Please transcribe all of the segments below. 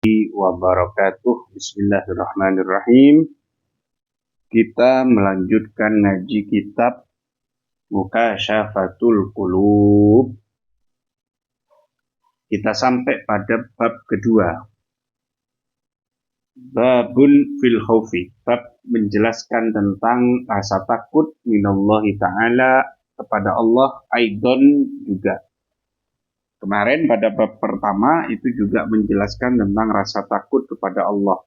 wabarakatuh. Bismillahirrahmanirrahim. Kita melanjutkan ngaji kitab Mukasyafatul Qulub. Kita sampai pada bab kedua. Babun fil khaufi. Bab menjelaskan tentang rasa takut minallahi ta'ala kepada Allah aidon juga. Kemarin pada bab pertama itu juga menjelaskan tentang rasa takut kepada Allah.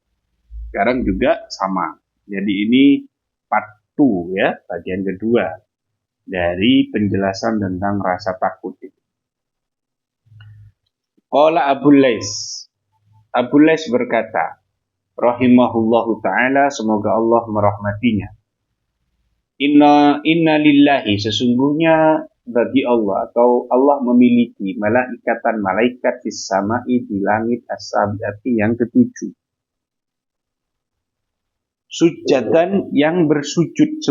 Sekarang juga sama. Jadi ini part 2 ya, bagian kedua dari penjelasan tentang rasa takut itu. Qala Abu Lais berkata, rahimahullahu ta'ala, semoga Allah merahmatinya. Inna lillahi, sesungguhnya bagi Allah atau Allah memiliki malaikat di sama'i, di langit as-sabiati yang ketujuh. Sujadan yang bersujud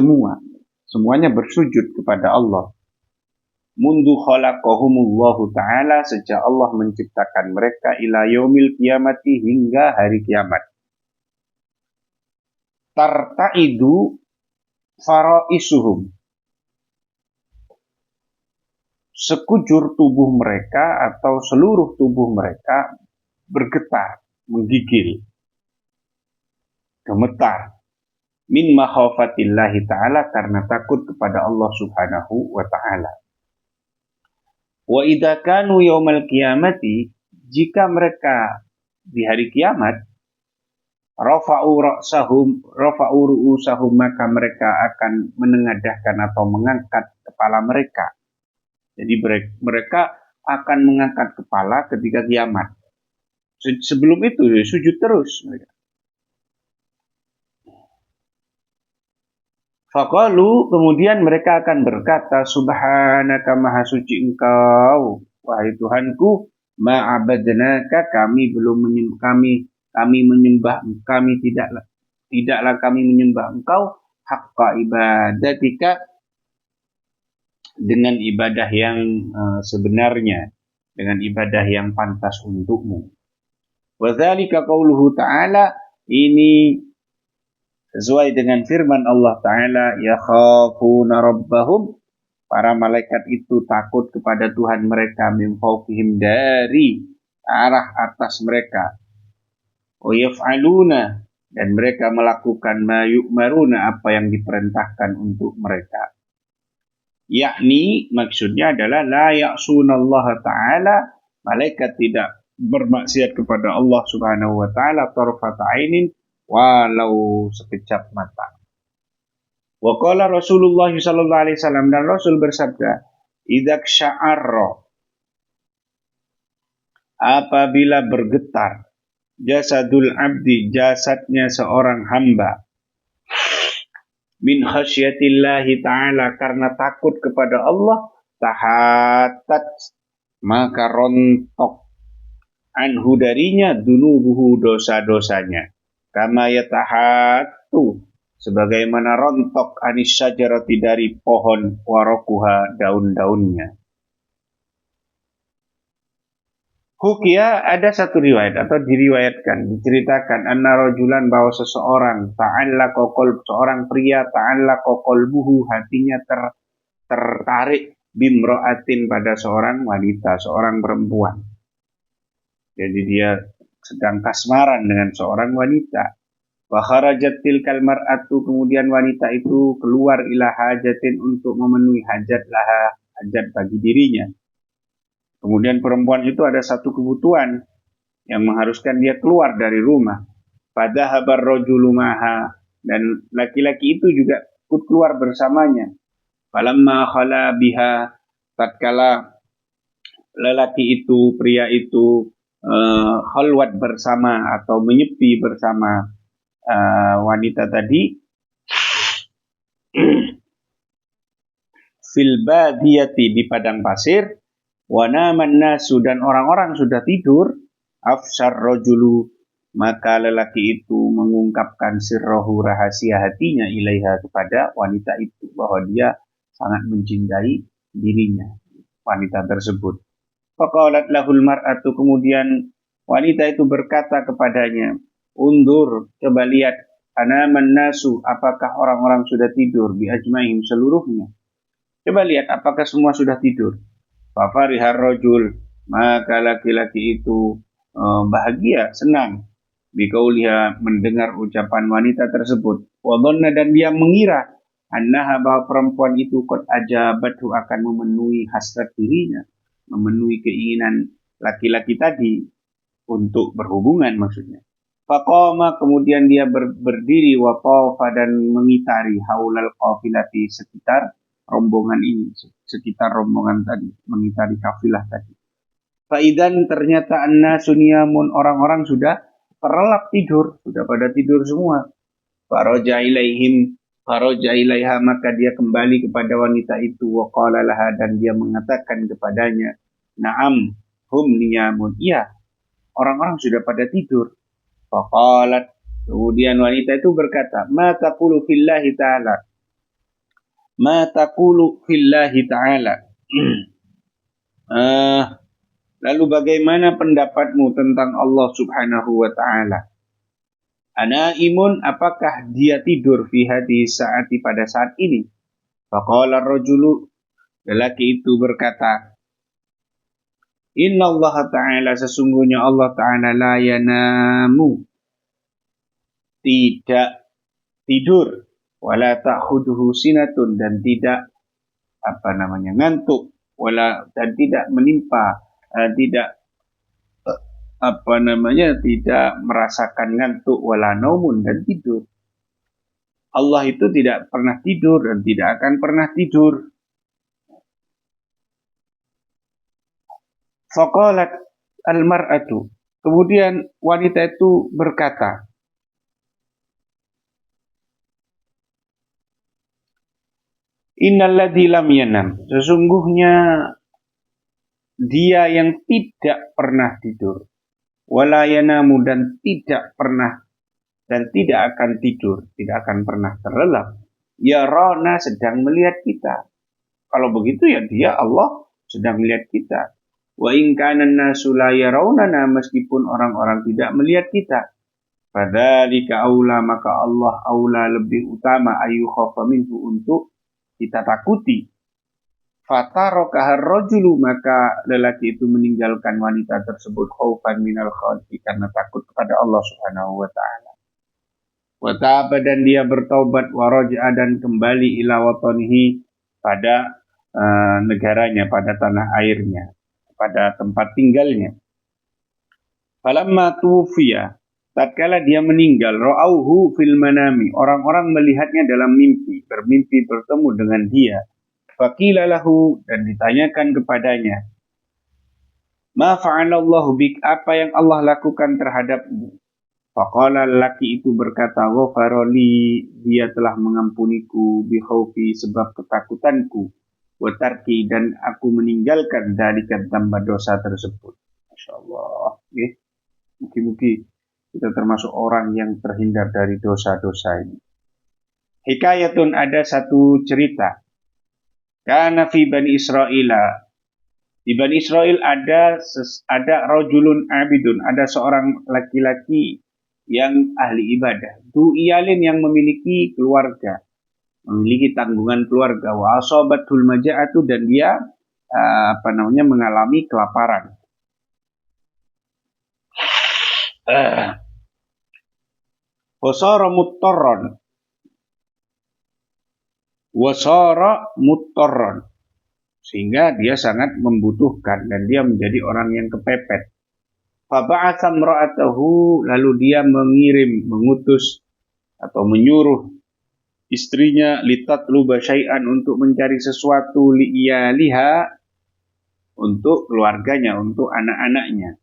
semuanya bersujud kepada Allah. Mundu khalaqahumullahu ta'ala, sejak Allah menciptakan mereka ila yaumil qiyamati, hingga hari kiamat. Tarta'idu faraisuhum, sekujur tubuh mereka atau seluruh tubuh mereka bergetar, menggigil, gemetar, min makhafatillahi ta'ala, karena takut kepada Allah subhanahu wa ta'ala. Wa idza kanu yaumal qiyamati, jika mereka di hari kiamat, rafa'u ru'usahum, maka mereka akan menengadahkan atau mengangkat kepala mereka. Jadi mereka akan mengangkat kepala ketika kiamat. Sebelum itu sujud terus mereka. Faqalu, kemudian mereka akan berkata, subhanaka, maha suci engkau, wahai Tuhanku, ma'abadnaka, kami tidaklah kami menyembah engkau, haqqa ibadatika, dengan ibadah yang sebenarnya, dengan ibadah yang pantas untukmu. Wa dzalika qauluhu ta'ala, ini sesuai dengan firman Allah Ta'ala, yakhafuna rabbahum, para malaikat itu takut kepada Tuhan mereka, min fawqihim, dari arah atas mereka. Wa yaf'aluna, dan mereka melakukan ma yu'maruna, apa yang diperintahkan untuk mereka. Yakni maksudnya adalah la ya'sunallaha ta'ala, malaikat tidak bermaksiat kepada Allah subhanahu wa ta'ala tarfata ainin, walau sekejap mata. Wa qala Rasulullah sallallahu alaihi wasallam, dan Rasul bersabda, idzak sya'arra, apabila bergetar, jasadul abdi, jasadnya seorang hamba, min khasyatillahi ta'ala, karena takut kepada Allah, tahatat, maka rontok, anhu darinya, dunubuhu, dosa-dosanya. Kama yatahatu, sebagaimana rontok, anis syajarati, dari pohon, warakuha, daun-daunnya. Hukia, ada satu riwayat atau diriwayatkan, diceritakan, anna rajulan, bahwa seseorang, seorang pria, ta'allaqa qalbuhu, hatinya tertarik, bimro'atin, pada seorang wanita, seorang perempuan. Jadi dia sedang kasmaran dengan seorang wanita. Wa kharajat tilkal mar'atu, kemudian wanita itu keluar ila hajatin, untuk memenuhi hajat laha, hajat bagi dirinya. Kemudian perempuan itu ada satu kebutuhan yang mengharuskan dia keluar dari rumah. Fadhahabar rajulu maha, dan laki-laki itu juga ikut keluar bersamanya. Falamma khala biha, tatkala lelaki itu, pria itu khalwat bersama atau menyepi bersama wanita tadi, fil badiyati, di padang pasir, wa naman nasu, dan orang-orang sudah tidur, afsar rajulu, maka lelaki itu mengungkapkan sirrahu, rahasia hatinya, ilaiha, kepada wanita itu, bahwa dia sangat mencintai dirinya, wanita tersebut. Faqalat lahul mar'atu, kemudian Wanita itu berkata kepadanya, undur, coba lihat, anaman nasu, apakah orang-orang sudah tidur, bi ajmaihim seluruhnya. Coba lihat, apakah semua sudah tidur. Fafarihar rajul, maka laki-laki itu bahagia, senang. Bikauliha, mendengar ucapan wanita tersebut. Wadonna, dan dia mengira annaha, bahwa perempuan itu qad ajabathu, akan memenuhi hasrat dirinya, memenuhi keinginan laki-laki tadi untuk berhubungan maksudnya. Faqama, kemudian dia berdiri, wa tawafa, dan mengitari haulal qafilati, sekitar rombongan ini, sekitar rombongan tadi, mengitari kafilah tadi. Faidan, ternyata annasu niyamun, orang-orang sudah terlelap tidur, sudah pada tidur semua. Faraja ilaiha, maka dia kembali kepada wanita itu, wa qala laha, dan dia mengatakan kepadanya, na'am, hum niyamun, iya, orang-orang sudah pada tidur. Faqalat, kemudian wanita itu berkata, ma taqulu fillahi ta'ala, ma taqulu fillahi ta'ala. Lalu bagaimana pendapatmu tentang Allah subhanahu wa ta'ala? Anaimun, apakah dia tidur fi hadhihi saati, pada saat ini? Faqala ar-rajulu, lelaki itu berkata, inna Allah ta'ala, sesungguhnya Allah ta'ala la yanamu, tidak tidur, wala ta'khuduhu sinatun, dan tidak ngantuk, dan tidak menimpa, tidak tidak merasakan ngantuk, wala naumun, dan tidur. Allah itu tidak pernah tidur dan tidak akan pernah tidur. Faqalat al-mar'atu, kemudian wanita itu berkata, innalladzi lam yanam, sesungguhnya dia yang tidak pernah tidur, wala yanamu, dan tidak pernah dan tidak akan tidur, tidak akan pernah terlelap, ya rana, sedang melihat kita. Kalau begitu ya dia, Allah, sedang melihat kita. Wa in kana an-nasu la yarawnana, meskipun orang-orang tidak melihat kita. Fadzalika aula, maka Allah aula, lebih utama, ayu khafa minhu, untuk kita takuti. Fatarokahar rajulu, maka lelaki itu meninggalkan wanita tersebut, khaufan minal khalqi, karena takut kepada Allah subhanahu wa ta'ala. Wa ta'aba, dan dia bertaubat, wa raja'a, dan kembali ila watanihi, pada negaranya, pada tanah airnya, pada tempat tinggalnya. Falamma tuwfiya, tatkala dia meninggal, ra'auhu fil manami, orang-orang melihatnya dalam mimpi, bermimpi bertemu dengan dia. Faqila lahu, dan ditanyakan kepadanya, ma fa'alallahu bik, apa yang Allah lakukan terhadapmu? Faqala, laki itu berkata, ghafarali, dia telah mengampuniku, bi khaufi, sebab ketakutanku, wa tarki, dan aku meninggalkan dzalika, tambah dosa tersebut. Masyaallah, nggih. Mugi-mugi kita termasuk orang yang terhindar dari dosa-dosa ini. Hikayatun, ada satu cerita. Kana fi Bani Israila, di Bani Israel ada rajulun abidun, ada seorang laki-laki yang ahli ibadah, du iyalin, yang memiliki keluarga, memiliki tanggungan keluarga, wa asabatul maja'atu, dan dia mengalami kelaparan. Wasara muttarron, sehingga dia sangat membutuhkan dan dia menjadi orang yang kepepet. Faba'atha imra'atahu, lalu dia mengutus atau menyuruh istrinya, litatluba syai'an, untuk mencari sesuatu, li'iyaliha, untuk keluarganya, untuk anak-anaknya.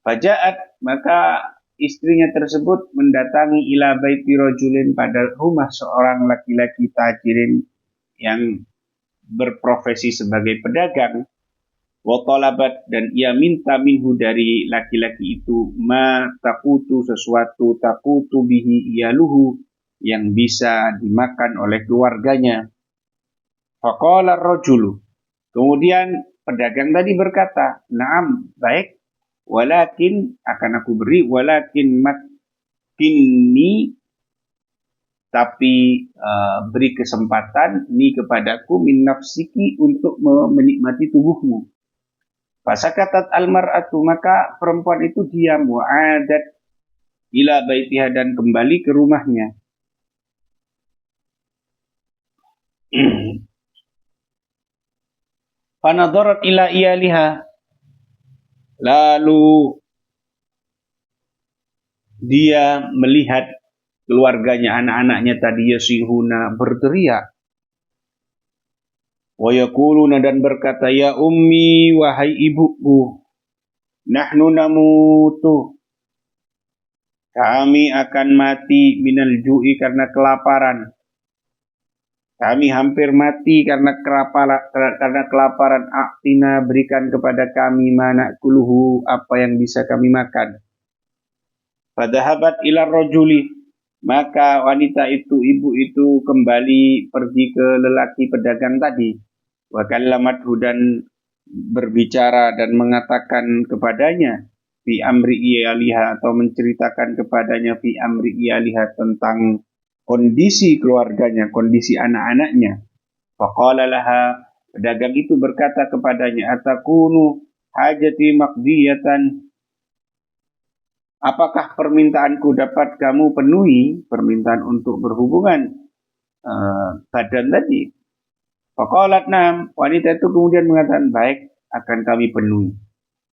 Faja'at, maka istrinya tersebut mendatangi ila baiti rajulin, pada rumah seorang laki-laki tajirin yang berprofesi sebagai pedagang. Wa talabat, dan ia minta minhu, dari laki-laki itu, ma taqutu, sesuatu, taqutu bihi iyaluhu, yang bisa dimakan oleh keluarganya. Faqala ar-rajulu, kemudian pedagang tadi berkata, na'am, baik. walakin akan aku beri, walakin makkinni, tapi beri kesempatan ni kepadaku min nafsiki untuk menikmati tubuhmu. Fasakatat almar'atu, maka perempuan itu diam, wa'adat ila baitiha, dan kembali ke rumahnya. Fanadharat ila iyaliha, lalu dia melihat keluarganya, anak-anaknya tadi yasihuna, berteriak. Wa yaquluna, dan berkata, ya ummi, wahai ibuku, nahnu namutu, kami akan mati minal ju'i, karena kelaparan. Kami hampir mati karena kelaparan. Aktina, berikan kepada kami mana kuluhu, apa yang bisa kami makan. Fadhahabat ila rajuli, maka wanita itu, ibu itu kembali pergi ke lelaki pedagang tadi. Wa kallamathu, dan berbicara dan mengatakan kepadanya fi amri iyaliha, atau menceritakan kepadanya fi amri iyaliha, tentang kondisi keluarganya, kondisi anak-anaknya. Faqala laha, pedagang itu berkata kepadanya, atakunu hajati maqdiyatan, apakah permintaanku dapat kamu penuhi, permintaan untuk berhubungan badan tadi? Faqalat nam, wanita itu kemudian mengatakan, baik, akan kami penuhi.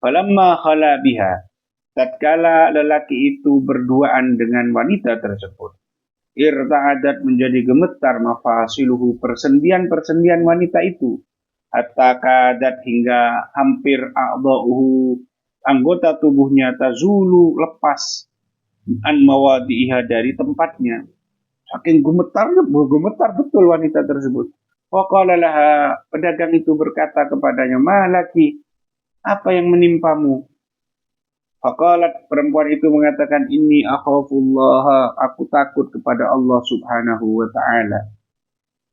Falamma khala biha, tatkala lelaki itu berduaan dengan wanita tersebut, irta'adat, menjadi gemetar, mafasiluhu, persendian-persendian wanita itu, hatta kadat, hingga hampir a'dha'uhu, anggota tubuhnya, tazulu, lepas, an mawadi'iha, dari tempatnya. Saking gemetar betul wanita tersebut. Waqala laha, pedagang itu berkata kepadanya, malaki, apa yang menimpamu? Faqalat, perempuan itu mengatakan, inni akhafullaha, aku takut kepada Allah subhanahu wa ta'ala.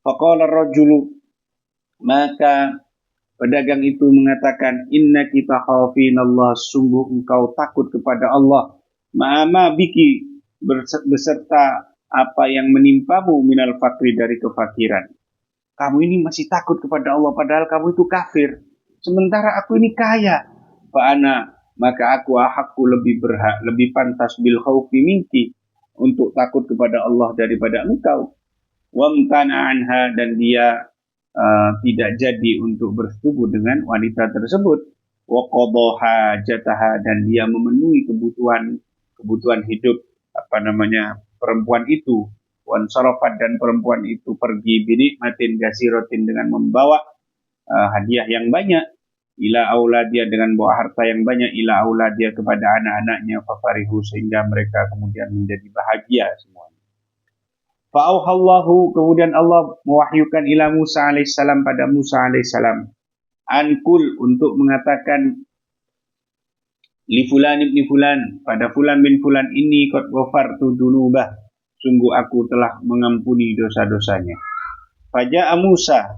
Faqala rajulu, maka pedagang itu mengatakan, innaki takhafinallah, sungguh engkau takut kepada Allah. Ma'ama biki, beserta apa yang menimpamu, minal fakri, dari kefakiran. Kamu ini masih takut kepada Allah, padahal kamu itu kafir. Sementara aku ini kaya. Fa'ana, maka aku ahakku, lebih berhak, lebih pantas, bil khaufi minki, untuk takut kepada Allah daripada engkau. Wamtana anha, dan dia tidak jadi untuk bersetubuh dengan wanita tersebut. Wa qadha hajataha, dan dia memenuhi kebutuhan hidup perempuan itu. Wan sarafat, dan perempuan itu pergi binikmatin gasirotin, dengan membawa hadiah yang banyak, ila auladia, dengan bawa harta yang banyak, ila auladia, kepada anak-anaknya, fafarihu, sehingga mereka kemudian menjadi bahagia semuanya. Fa'auhallahu, kemudian Allah mewahyukan ila Musa alaihissalam, pada Musa alaihissalam, ankul, untuk mengatakan, li fulan ibni fulan, pada fulan bin fulan, ini qad ghafartu dunubah, sungguh aku telah mengampuni dosa-dosanya. Faja'a Musa,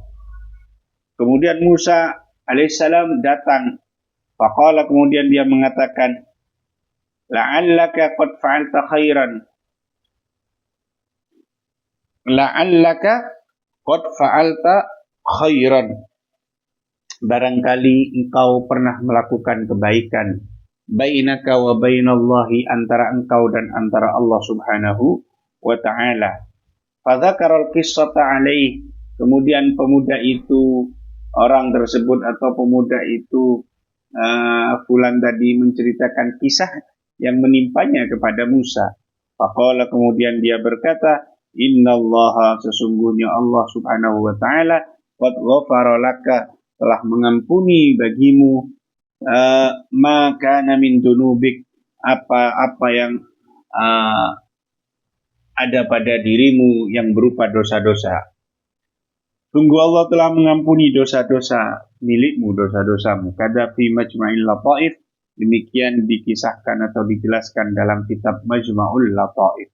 kemudian Musa alaihissalam datang. Faqala, kemudian dia mengatakan, la'allaka qad fa'alta khairan, la'allaka qad fa'alta khairan, barangkali engkau pernah melakukan kebaikan, bainaka wa bainallahi, antara engkau dan antara Allah subhanahu wa ta'ala. Fadzakarul qissata alaih, kemudian pemuda itu, orang tersebut atau pemuda itu, fulan tadi, menceritakan kisah yang menimpanya kepada Musa. Faqala, kemudian dia berkata, innallaha, sesungguhnya Allah subhanahu wa ta'ala, qad ghafara laka, telah mengampuni bagimu, maka min dunubik, apa yang ada pada dirimu yang berupa dosa-dosa. Sungguh Allah telah mengampuni dosa-dosa milikmu, dosa-dosamu. Kada fi majma'il lataif, demikian dikisahkan atau dijelaskan dalam kitab Majma'ul Lataif.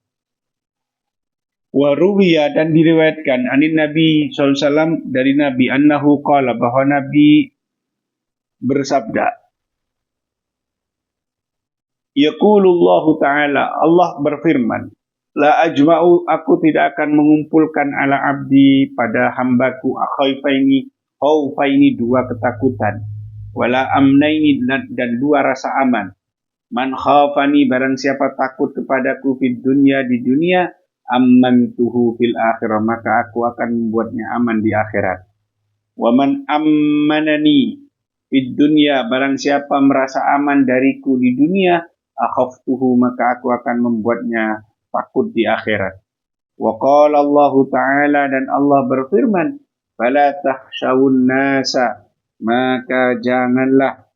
Wa ruwiya, dan diriwayatkan, anin Nabi SAW, dari Nabi, annahu qala, bahwa Nabi bersabda, Yaqulullahu ta'ala, Allah berfirman, la ajma'u, aku tidak akan mengumpulkan ala abdi pada hambaku khaufaini dua ketakutan, wala amnaini dan dua rasa aman. Man khafani, barang siapa takut kepadaku fid dunya, di dunia, amantuhu fil akhirah, maka aku akan membuatnya aman di akhirat. Wa man ammanani fid dunya, barang siapa merasa aman dariku di dunia, akhaftuhu, maka aku akan membuatnya takut di akhirat. Wa qala Allah Ta'ala, dan Allah berfirman, fala tahsyawun nasa, maka janganlah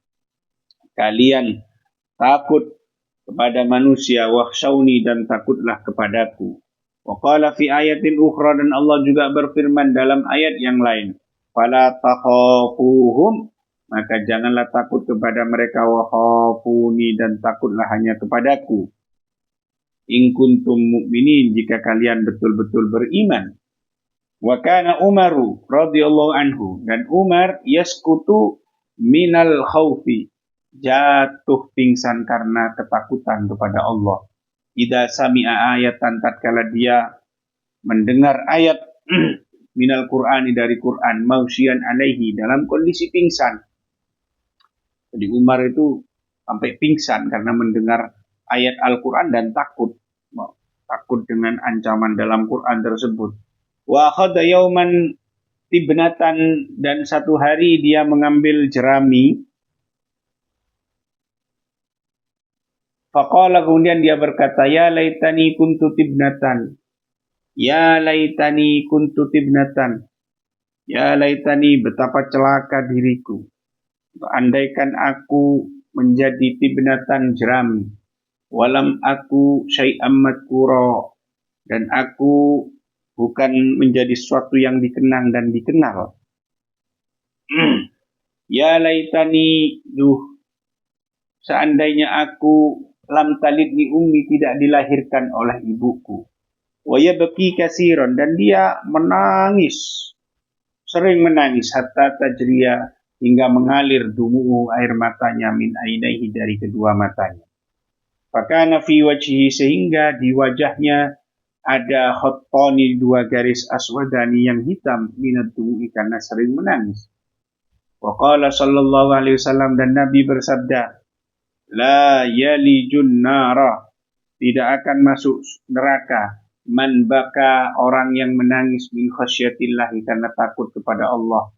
kalian takut kepada manusia, wakhshawni, dan takutlah kepadaku. Wa qala fi ayatin ukhra, dan Allah juga berfirman dalam ayat yang lain, fala takhafuhum, maka janganlah takut kepada mereka, wa khafuni, dan takutlah hanya kepadaku. In kuntum mu'minin, jika kalian betul-betul beriman. Wa kana Umaru radhiyallahu anhu, dan Umar yaskutu minal khaufi, jatuh pingsan karena ketakutan kepada Allah. Idza sami'a ayatan, tatkala dia mendengar ayat minal Qur'ani, dari Quran, mausyian alaihi, dalam kondisi pingsan. Jadi Umar itu sampai pingsan karena mendengar ayat Al-Quran dan takut dengan ancaman dalam Quran tersebut. Wa akhadha yauman tibnatan, dan satu hari dia mengambil jerami. Faqala, kemudian dia berkata, ya laitani kuntu tibnatan, ya laitani kuntu tibnatan, ya laitani, betapa celaka diriku, andaikan aku menjadi tibnatan, jerami, walam aku syai'am madkura, dan aku bukan menjadi sesuatu yang dikenang dan dikenal. Ya laitani, seandainya aku lam talidni ummi, tidak dilahirkan oleh ibuku. Wa yabki kasiron, dan dia menangis, sering menangis, hatta tajriya, hingga mengalir dumu'u, air matanya, min ainaihi, dari kedua matanya. Fakana fi wajhihi, sehingga di wajahnya ada khattani, dua garis, aswadani, yang hitam, minad dumu'i, karena sering menangis. Wa qala sallallahu alaihi wasallam, dan Nabi bersabda, la yalijun nara, tidak akan masuk neraka, man baka, orang yang menangis, min khasyatillahi, karena takut kepada Allah,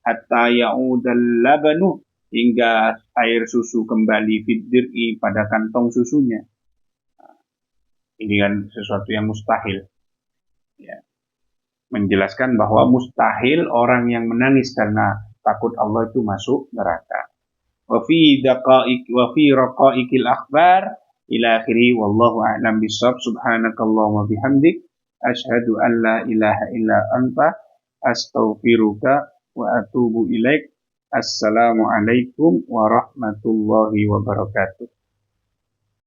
hatta ya'udal labanu, hingga air susu kembali, fiddir'i, pada kantong susunya. Ini kan sesuatu yang mustahil. Ya. Menjelaskan bahwa mustahil orang yang menangis karena takut Allah itu masuk neraka. Wa fi raqaiqil akhbar ila akhiri, wallahu a'lam bishawab. Subhanakallahumma bihamdik, asyhadu an la ilaha illa anta, astaghfiruka wa atubu ilaik. Assalamualaikum warahmatullahi wabarakatuh.